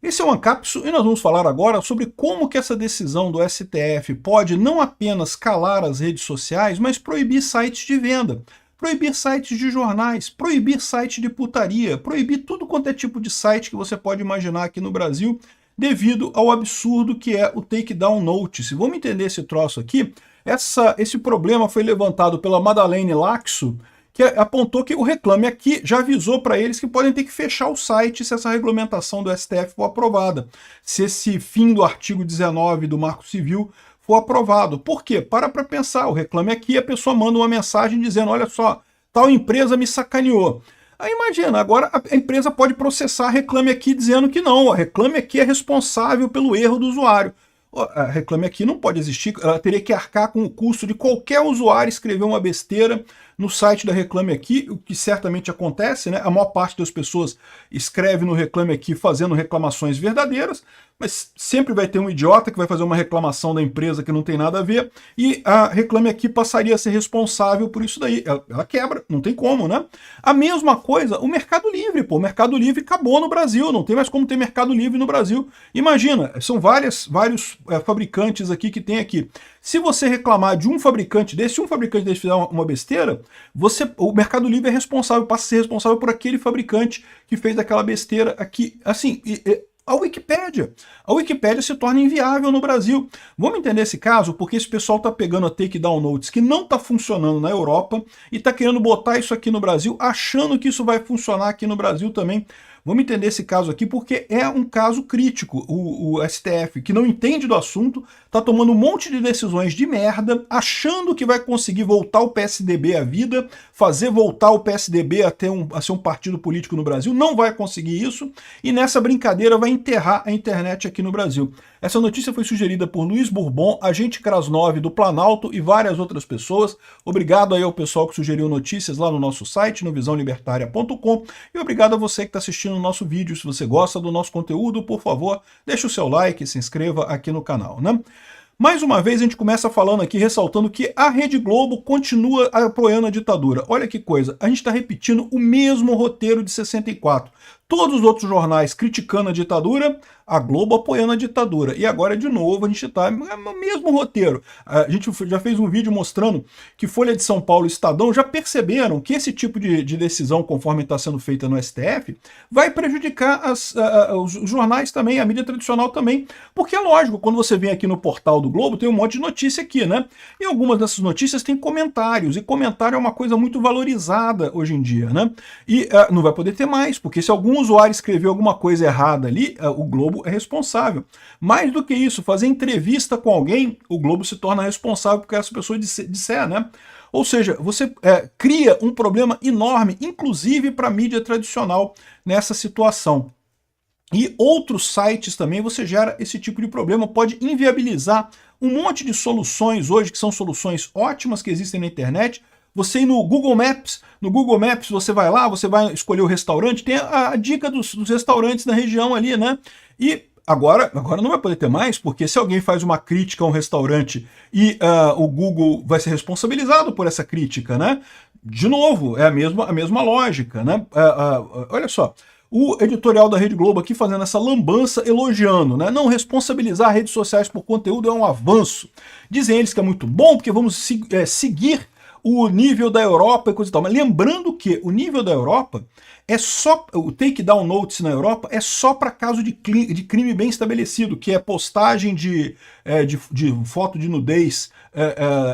Esse é o Ancapsu e nós vamos falar agora sobre como que essa decisão do STF pode não apenas calar as redes sociais, mas proibir sites de venda, proibir sites de jornais, proibir sites de putaria, proibir tudo quanto é tipo de site que você pode imaginar aqui no Brasil, devido ao absurdo que é o Takedown Notice. Vamos entender esse troço aqui? Esse problema foi levantado pela Madalene Laxo, que apontou que o Reclame Aqui já avisou para eles que podem ter que fechar o site se essa regulamentação do STF for aprovada, se esse fim do artigo 19 do Marco Civil for aprovado. Por quê? Para pensar, o Reclame Aqui, a pessoa manda uma mensagem dizendo, olha só, tal empresa me sacaneou. Aí imagina, agora a empresa pode processar a Reclame Aqui dizendo que não, a Reclame Aqui é responsável pelo erro do usuário. A Reclame Aqui não pode existir, ela teria que arcar com o custo de qualquer usuário escrever uma besteira no site da Reclame Aqui, o que certamente acontece, né? A maior parte das pessoas escreve no Reclame Aqui fazendo reclamações verdadeiras, mas sempre vai ter um idiota que vai fazer uma reclamação da empresa que não tem nada a ver, e a Reclame Aqui passaria a ser responsável por isso daí. Ela quebra, não tem como, né? A mesma coisa, o Mercado Livre, pô, o Mercado Livre acabou no Brasil, não tem mais como ter Mercado Livre no Brasil. Imagina, são vários fabricantes aqui que tem aqui. Se você reclamar de um fabricante desse, se um fabricante desse fizer uma besteira, o Mercado Livre é responsável, passa a ser responsável por aquele fabricante que fez aquela besteira aqui. Assim, a Wikipédia se torna inviável no Brasil. Vamos entender esse caso? Porque esse pessoal está pegando a Takedown Notice que não está funcionando na Europa e está querendo botar isso aqui no Brasil, achando que isso vai funcionar aqui no Brasil também. Vamos entender esse caso aqui porque é um caso crítico. O STF, que não entende do assunto, está tomando um monte de decisões de merda, achando que vai conseguir voltar o PSDB à vida, fazer voltar o PSDB a ser um partido político no Brasil. Não vai conseguir isso e nessa brincadeira vai enterrar a internet aqui no Brasil. Essa notícia foi sugerida por Luiz Bourbon, agente Krasnov do Planalto e várias outras pessoas. Obrigado aí ao pessoal que sugeriu notícias lá no nosso site, no visãolibertaria.com, e obrigado a você que está assistindo o nosso vídeo. Se você gosta do nosso conteúdo, por favor, deixe o seu like e se inscreva aqui no canal, né? Mais uma vez a gente começa falando aqui, ressaltando que a Rede Globo continua apoiando a ditadura. Olha que coisa, a gente está repetindo o mesmo roteiro de 64. Todos os outros jornais criticando a ditadura, a Globo apoiando a ditadura. E agora, de novo, a gente está no mesmo roteiro. A gente já fez um vídeo mostrando que Folha de São Paulo e Estadão já perceberam que esse tipo de decisão, conforme está sendo feita no STF, vai prejudicar os jornais também, a mídia tradicional também. Porque é lógico, quando você vem aqui no portal do Globo, tem um monte de notícia aqui, né? E algumas dessas notícias têm comentários, e comentário é uma coisa muito valorizada hoje em dia, né? E não vai poder ter mais, porque se algum usuário escreveu alguma coisa errada ali, o Globo é responsável. Mais do que isso, fazer entrevista com alguém, o Globo se torna responsável porque essa pessoa disser, né? Ou seja, você cria um problema enorme, inclusive para a mídia tradicional nessa situação. E outros sites também você gera esse tipo de problema, pode inviabilizar um monte de soluções hoje, que são soluções ótimas que existem na internet. Você ir no Google Maps você vai lá, você vai escolher o restaurante, tem a dica dos restaurantes da região ali, né? E agora não vai poder ter mais, porque se alguém faz uma crítica a um restaurante e o Google vai ser responsabilizado por essa crítica, né? De novo, é a mesma lógica, né? Olha só, o editorial da Rede Globo aqui fazendo essa lambança, elogiando, né? Não responsabilizar redes sociais por conteúdo é um avanço. Dizem eles que é muito bom, porque vamos seguir o nível da Europa e coisa e tal. Mas lembrando que o nível da Europa é só, o takedown notice na Europa é só para caso de crime bem estabelecido, que é postagem de foto de nudez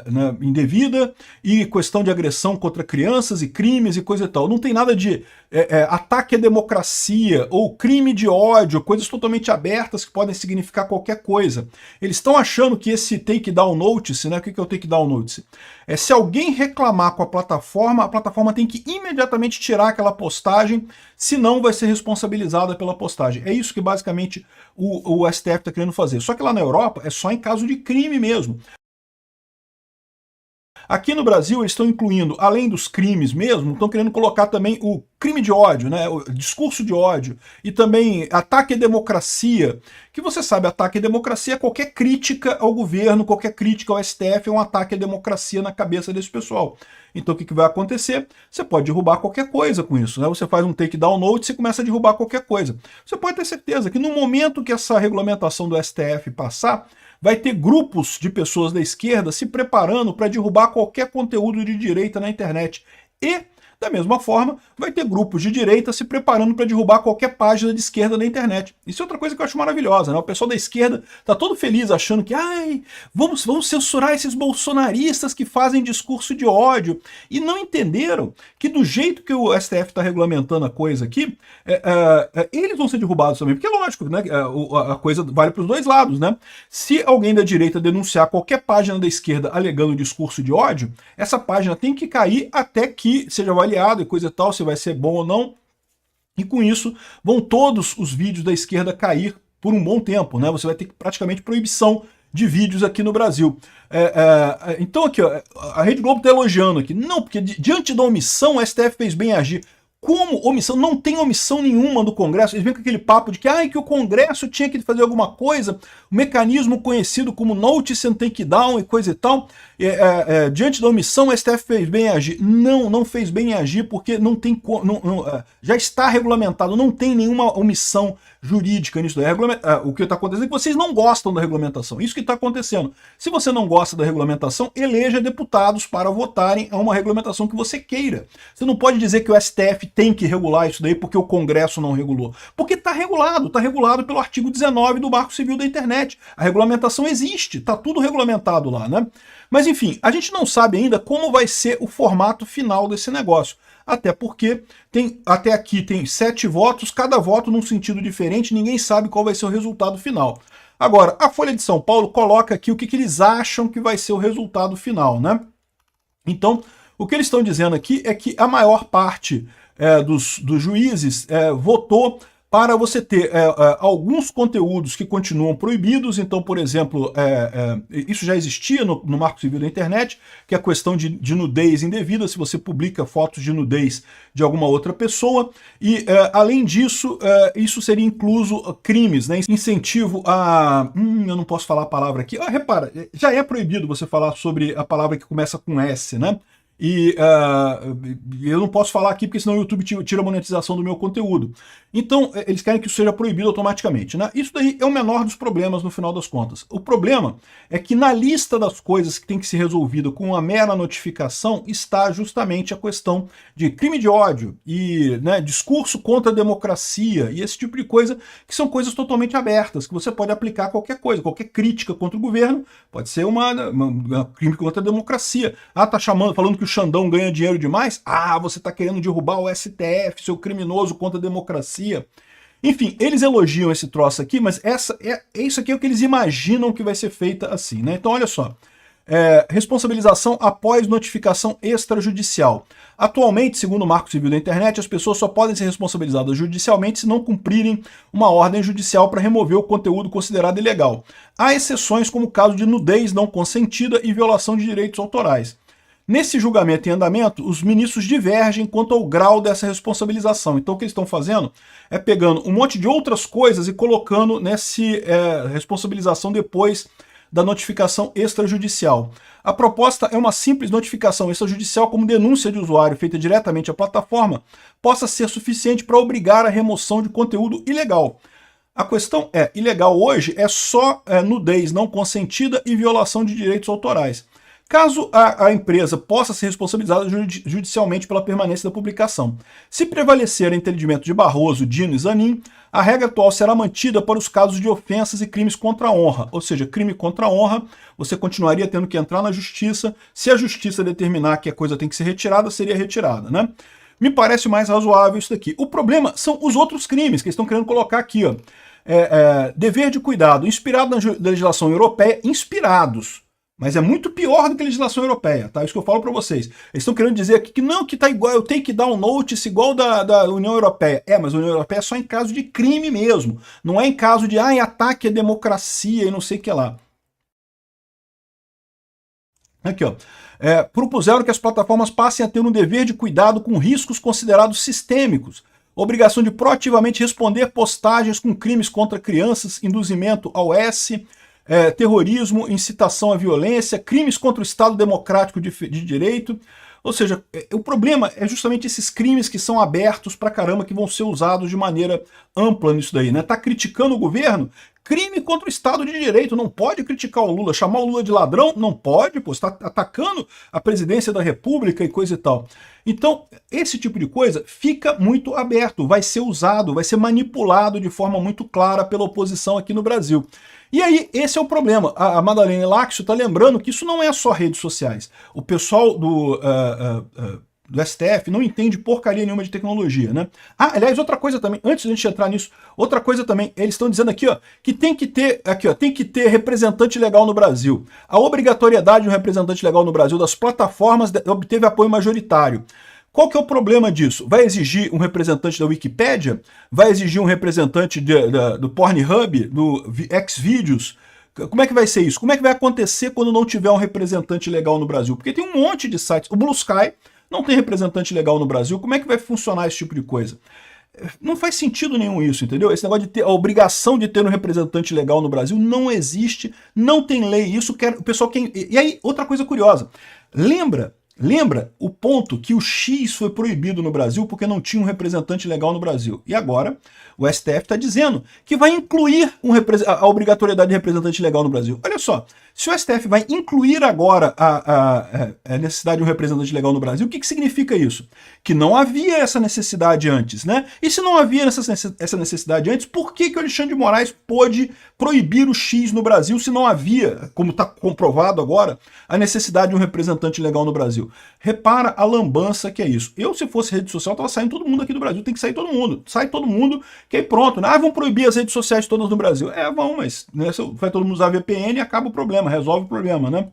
né, indevida e questão de agressão contra crianças e crimes e coisa e tal. Não tem nada de ataque à democracia ou crime de ódio, coisas totalmente abertas que podem significar qualquer coisa. Eles estão achando que esse takedown notice, né, o que é o takedown notice? Se alguém reclamar com a plataforma tem que imediatamente tirar aquela postagem, senão vai ser responsabilizada pela postagem. É isso que basicamente o STF está querendo fazer. Só que lá na Europa é só em caso de crime mesmo. Aqui no Brasil eles estão incluindo, além dos crimes mesmo, estão querendo colocar também o crime de ódio, né, o discurso de ódio, e também ataque à democracia, que você sabe, ataque à democracia é qualquer crítica ao governo, qualquer crítica ao STF é um ataque à democracia na cabeça desse pessoal. Então o que vai acontecer? Você pode derrubar qualquer coisa com isso, né? Você faz um takedown notice e começa a derrubar qualquer coisa. Você pode ter certeza que no momento que essa regulamentação do STF passar, vai ter grupos de pessoas da esquerda se preparando para derrubar qualquer conteúdo de direita na internet. E, da mesma forma, vai ter grupos de direita se preparando para derrubar qualquer página de esquerda na internet. Isso é outra coisa que eu acho maravilhosa, né? O pessoal da esquerda tá todo feliz achando que vamos censurar esses bolsonaristas que fazem discurso de ódio. E não entenderam que do jeito que o STF está regulamentando a coisa aqui, eles vão ser derrubados também. Porque é lógico, né? A coisa vale para os dois lados, né? Se alguém da direita denunciar qualquer página da esquerda alegando discurso de ódio, essa página tem que cair até que seja avaliado e coisa e tal, se vai ser bom ou não. E com isso, vão todos os vídeos da esquerda cair por um bom tempo, né? Você vai ter praticamente proibição de vídeos aqui no Brasil. Então aqui, ó, a Rede Globo está elogiando aqui. Não, porque diante da omissão, o STF fez bem agir. Como omissão? Não tem omissão nenhuma do Congresso. Eles vêm com aquele papo de que o Congresso tinha que fazer alguma coisa, o mecanismo conhecido como notice and takedown e coisa e tal. Diante da omissão, o STF fez bem em agir. Não fez bem em agir porque não tem, já está regulamentado, não tem nenhuma omissão jurídica nisso daí. O que está acontecendo é que vocês não gostam da regulamentação. Isso que está acontecendo. Se você não gosta da regulamentação, eleja deputados para votarem a uma regulamentação que você queira. Você não pode dizer que o STF tem que regular isso daí porque o Congresso não regulou. Porque está regulado pelo artigo 19 do Marco Civil da Internet. A regulamentação existe, está tudo regulamentado lá, né? Mas enfim, a gente não sabe ainda como vai ser o formato final desse negócio. Até porque até aqui tem 7 votos, cada voto num sentido diferente, ninguém sabe qual vai ser o resultado final. Agora, a Folha de São Paulo coloca aqui o que eles acham que vai ser o resultado final, né? Então, o que eles estão dizendo aqui é que a maior parte dos juízes votou para você ter alguns conteúdos que continuam proibidos. Então, por exemplo, isso já existia no Marco Civil da Internet, que é a questão de nudez indevida, se você publica fotos de nudez de alguma outra pessoa. E, além disso, isso seria incluso crimes, né? Incentivo a... eu não posso falar a palavra aqui. Repara, já é proibido você falar sobre a palavra que começa com S, né? E eu não posso falar aqui porque senão o YouTube tira a monetização do meu conteúdo. Então, eles querem que isso seja proibido automaticamente, né? Isso daí é o menor dos problemas no final das contas. O problema é que na lista das coisas que tem que ser resolvida com uma mera notificação está justamente a questão de crime de ódio e, né, discurso contra a democracia e esse tipo de coisa, que são coisas totalmente abertas, que você pode aplicar a qualquer coisa, qualquer crítica contra o governo pode ser uma crime contra a democracia. Tá falando que o Xandão ganha dinheiro demais? Você tá querendo derrubar o STF, seu criminoso contra a democracia. Enfim, eles elogiam esse troço aqui, mas isso aqui é o que eles imaginam que vai ser feita assim, né? Então, olha só. Responsabilização após notificação extrajudicial. Atualmente, segundo o Marco Civil da Internet, as pessoas só podem ser responsabilizadas judicialmente se não cumprirem uma ordem judicial para remover o conteúdo considerado ilegal. Há exceções como o caso de nudez não consentida e violação de direitos autorais. Nesse julgamento em andamento, os ministros divergem quanto ao grau dessa responsabilização. Então o que eles estão fazendo é pegando um monte de outras coisas e colocando nessa responsabilização depois da notificação extrajudicial. A proposta é uma simples notificação extrajudicial como denúncia de usuário feita diretamente à plataforma possa ser suficiente para obrigar a remoção de conteúdo ilegal. A questão ilegal hoje é só nudez não consentida e violação de direitos autorais. Caso a empresa possa ser responsabilizada judicialmente pela permanência da publicação. Se prevalecer o entendimento de Barroso, Dino e Zanin, a regra atual será mantida para os casos de ofensas e crimes contra a honra. Ou seja, crime contra a honra, você continuaria tendo que entrar na justiça. Se a justiça determinar que a coisa tem que ser retirada, seria retirada, né? Me parece mais razoável isso daqui. O problema são os outros crimes que eles estão querendo colocar aqui, ó. Dever de cuidado, inspirado na legislação europeia, inspirados. Mas é muito pior do que a legislação europeia, tá? Isso que eu falo para vocês. Eles estão querendo dizer aqui que não, que tá igual, eu tenho que dar um notice igual da União Europeia. Mas a União Europeia é só em caso de crime mesmo. Não é em caso de, ataque à democracia e não sei o que lá. Aqui, ó. Propuseram que as plataformas passem a ter um dever de cuidado com riscos considerados sistêmicos, obrigação de proativamente responder postagens com crimes contra crianças, induzimento ao S, terrorismo, incitação à violência, crimes contra o Estado Democrático de Direito. Ou seja, o problema é justamente esses crimes que são abertos pra caramba, que vão ser usados de maneira ampla nisso daí, né? Tá criticando o governo? Crime contra o Estado de Direito, não pode criticar o Lula. Chamar o Lula de ladrão? Não pode, pô, você está atacando a presidência da República e coisa e tal. Então, esse tipo de coisa fica muito aberto, vai ser usado, vai ser manipulado de forma muito clara pela oposição aqui no Brasil. E aí, esse é o problema. A Madalena Láxio está lembrando que isso não é só redes sociais. O pessoal do STF não entende porcaria nenhuma de tecnologia, né? Ah, aliás, outra coisa também, antes de a gente entrar nisso, outra coisa também, eles estão dizendo aqui, ó, que tem que ter representante legal no Brasil. A obrigatoriedade de um representante legal no Brasil das plataformas obteve apoio majoritário. Qual que é o problema disso? Vai exigir um representante da Wikipédia? Vai exigir um representante do Pornhub, do Xvideos? Como é que vai ser isso? Como é que vai acontecer quando não tiver um representante legal no Brasil? Porque tem um monte de sites. O Blue Sky não tem representante legal no Brasil. Como é que vai funcionar esse tipo de coisa? Não faz sentido nenhum isso, entendeu? Esse negócio de ter a obrigação de ter um representante legal no Brasil não existe, não tem lei. Isso quer o pessoal quer. E aí, outra coisa curiosa. Lembra o ponto que o X foi proibido no Brasil porque não tinha um representante legal no Brasil. E agora o STF está dizendo que vai incluir a obrigatoriedade de representante legal no Brasil. Olha só, se o STF vai incluir agora a necessidade de um representante legal no Brasil, o que significa isso? Que não havia essa necessidade antes, né? E se não havia essa necessidade antes, por que o Alexandre de Moraes pôde proibir o X no Brasil se não havia, como está comprovado agora, a necessidade de um representante legal no Brasil? Repara a lambança que é isso. Eu, se fosse rede social, tava saindo todo mundo aqui do Brasil. Tem que sair todo mundo. Sai todo mundo, que aí pronto, né? Ah, vão proibir as redes sociais todas no Brasil. Vão, mas né, vai todo mundo usar VPN e acaba o problema, resolve o problema, né?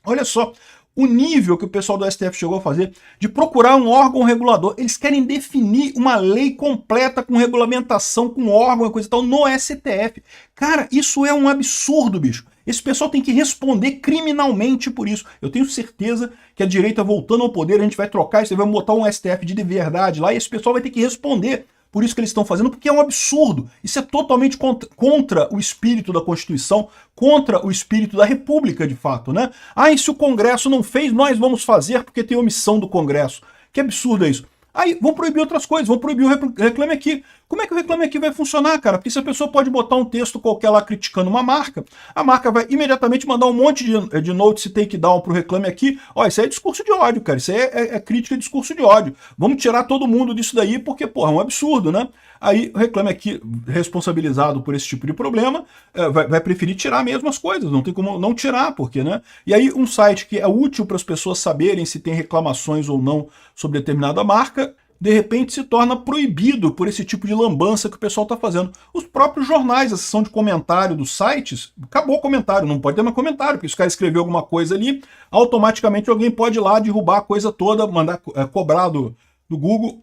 Olha só o nível que o pessoal do STF chegou a fazer de procurar um órgão regulador. Eles querem definir uma lei completa com regulamentação, com órgão e coisa e tal no STF. Cara, isso é um absurdo, bicho. Esse pessoal tem que responder criminalmente por isso. Eu tenho certeza que a direita voltando ao poder, a gente vai trocar isso, vai botar um STF de verdade lá e esse pessoal vai ter que responder por isso que eles estão fazendo, porque é um absurdo. Isso é totalmente contra o espírito da Constituição, contra o espírito da República, de fato, né? Ah, e se o Congresso não fez, nós vamos fazer porque tem omissão do Congresso. Que absurdo é isso? Aí vão proibir outras coisas, vão proibir o Reclame Aqui. Como é que o Reclame Aqui vai funcionar, cara? Porque se a pessoa pode botar um texto qualquer lá criticando uma marca, a marca vai imediatamente mandar um monte de notice takedown pro Reclame Aqui. Ó, isso aí é discurso de ódio, cara. Isso aí é crítica e discurso de ódio. Vamos tirar todo mundo disso daí porque, porra, é um absurdo, né? Aí o Reclame Aqui, responsabilizado por esse tipo de problema, vai preferir tirar mesmo as coisas. Não tem como não tirar, porque, né? E aí um site que é útil para as pessoas saberem se tem reclamações ou não sobre determinada marca, de repente se torna proibido por esse tipo de lambança que o pessoal está fazendo. Os próprios jornais, a seção de comentário dos sites, acabou o comentário, não pode ter mais comentário, porque se o cara escreveu alguma coisa ali, automaticamente alguém pode ir lá derrubar a coisa toda, mandar cobrar do Google.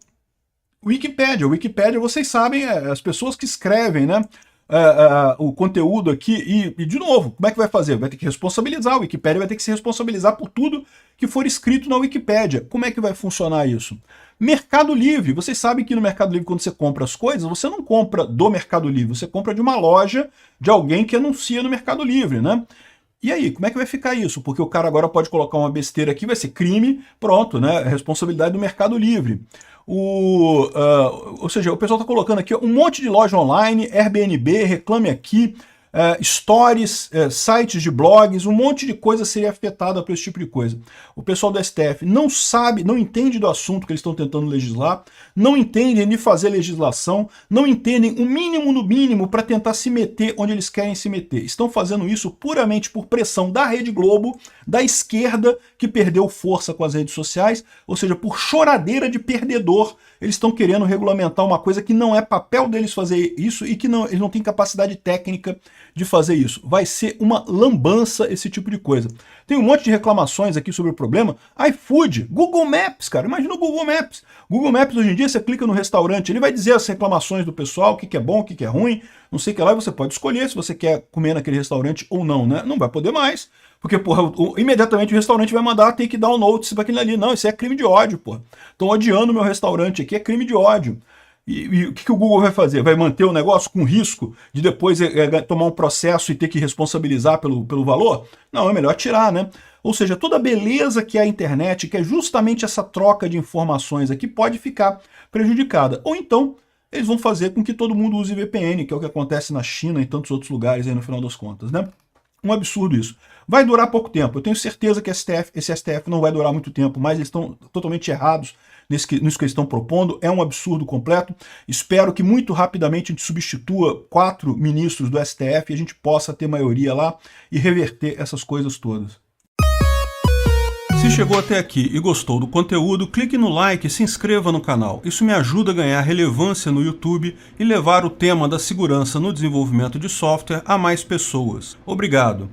Wikipédia, vocês sabem, as pessoas que escrevem, né, o conteúdo aqui, e de novo, como é que vai fazer? Vai ter que responsabilizar, a Wikipédia vai ter que se responsabilizar por tudo que for escrito na Wikipédia. Como é que vai funcionar isso? Mercado Livre, vocês sabem que no Mercado Livre, quando você compra as coisas, você não compra do Mercado Livre, você compra de uma loja, de alguém que anuncia no Mercado Livre, né? E aí, como é que vai ficar isso? Porque o cara agora pode colocar uma besteira aqui, vai ser crime, pronto, né? Responsabilidade do Mercado Livre. Ou seja, o pessoal está colocando aqui um monte de loja online, Airbnb, Reclame Aqui, stories, sites de blogs, um monte de coisa seria afetada por esse tipo de coisa. O pessoal do STF não sabe, não entende do assunto que eles estão tentando legislar, não entendem de fazer legislação, não entendem o mínimo no mínimo para tentar se meter onde eles querem se meter. Estão fazendo isso puramente por pressão da Rede Globo, da esquerda, que perdeu força com as redes sociais, ou seja, por choradeira de perdedor, eles estão querendo regulamentar uma coisa que não é papel deles fazer isso e que eles não têm capacidade técnica de fazer isso. Vai ser uma lambança esse tipo de coisa. Tem um monte de reclamações aqui sobre o problema. iFood, Google Maps, cara, imagina o Google Maps. Google Maps hoje em dia você clica no restaurante, ele vai dizer as reclamações do pessoal, o que é bom, o que é ruim, não sei o que lá, e você pode escolher se você quer comer naquele restaurante ou não, né? Não vai poder mais, porque, porra, imediatamente o restaurante vai mandar take down notice para aquele ali. Não, isso é crime de ódio, porra. Estão odiando o meu restaurante aqui, é crime de ódio. E o que o Google vai fazer? Vai manter o negócio com risco de depois tomar um processo e ter que responsabilizar pelo valor? Não, é melhor tirar, né? Ou seja, toda a beleza que é a internet, que é justamente essa troca de informações aqui, pode ficar prejudicada. Ou então, eles vão fazer com que todo mundo use VPN, que é o que acontece na China e tantos outros lugares aí no final das contas, né? Um absurdo isso. Vai durar pouco tempo. Eu tenho certeza que esse STF não vai durar muito tempo, mas eles estão totalmente errados nisso que eles estão propondo. É um absurdo completo. Espero que muito rapidamente a gente substitua 4 ministros do STF e a gente possa ter maioria lá e reverter essas coisas todas. Se chegou até aqui e gostou do conteúdo, clique no like e se inscreva no canal. Isso me ajuda a ganhar relevância no YouTube e levar o tema da segurança no desenvolvimento de software a mais pessoas. Obrigado!